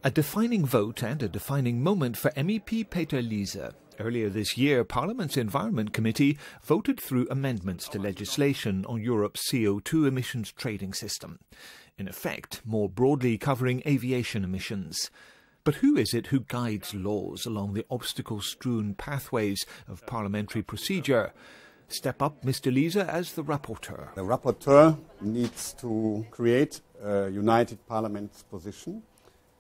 A defining vote and a defining moment for MEP Peter Liese. Earlier this year, Parliament's Environment Committee voted through amendments to legislation on Europe's CO2 emissions trading system, in effect more broadly covering aviation emissions. But who is it who guides laws along the obstacle-strewn pathways of parliamentary procedure? Step up Mr. Liese as the rapporteur. The rapporteur needs to create a united Parliament's position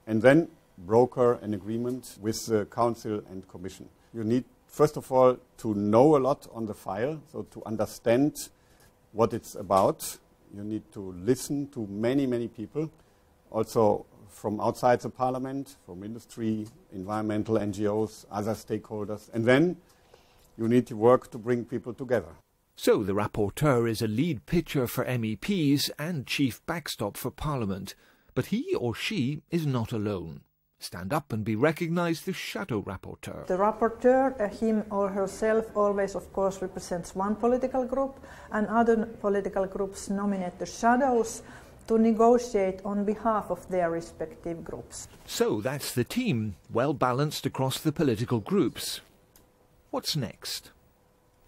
and then broker an agreement with the Council and Commission. You need, first of all, to know a lot on the file, so to understand what it's about. You need to listen to many, many people, also from outside the Parliament, from industry, environmental NGOs, other stakeholders, and then you need to work to bring people together. So the rapporteur is a lead pitcher for MEPs and chief backstop for Parliament. But he or she is not alone. Stand up and be recognised the shadow rapporteur. The rapporteur, him or herself, always of course represents one political group, and other political groups nominate the shadows to negotiate on behalf of their respective groups. So that's the team, well balanced across the political groups. What's next?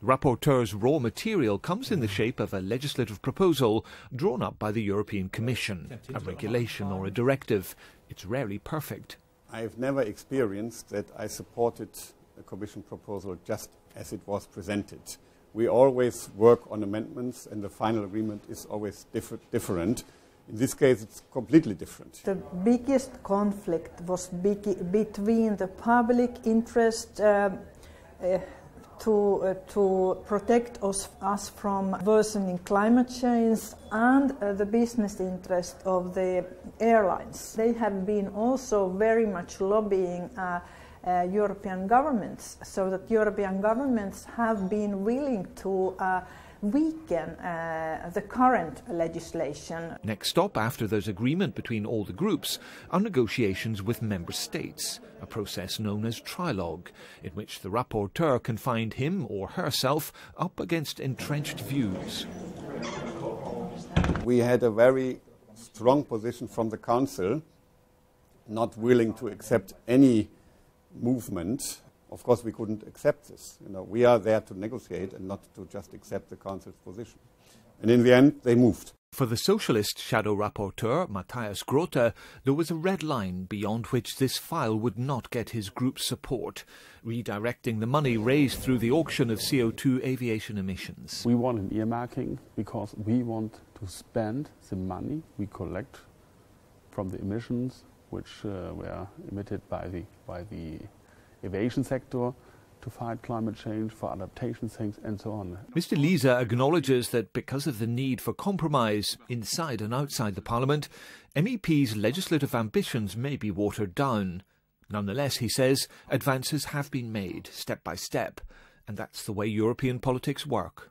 The rapporteur's raw material comes in the shape of a legislative proposal drawn up by the European Commission, a regulation or a directive. It's rarely perfect. I've never experienced that I supported a Commission proposal just as it was presented. We always work on amendments and the final agreement is always different. In this case, it's completely different. The biggest conflict was between the public interest to protect us from worsening climate change and the business interest of the airlines. They have been also very much lobbying European governments, so that European governments have been willing to weaken the current legislation. Next stop after there's agreement between all the groups are negotiations with member states, a process known as trilogue, in which the rapporteur can find him or herself up against entrenched views. We had a very strong position from the Council, not willing to accept any movement. Of course, we couldn't accept this. We are there to negotiate and not to just accept the Council's position. And in the end, they moved. For the Socialist shadow rapporteur, Matthias Groote, there was a red line beyond which this file would not get his group's support, redirecting the money raised through the auction of CO2 aviation emissions. We want an earmarking because we want to spend the money we collect from the emissions which were emitted by the aviation sector to fight climate change, for adaptation things and so on. Mr. Liese acknowledges that because of the need for compromise inside and outside the Parliament, MEPs' legislative ambitions may be watered down. Nonetheless, he says, advances have been made step by step, and that's the way European politics work.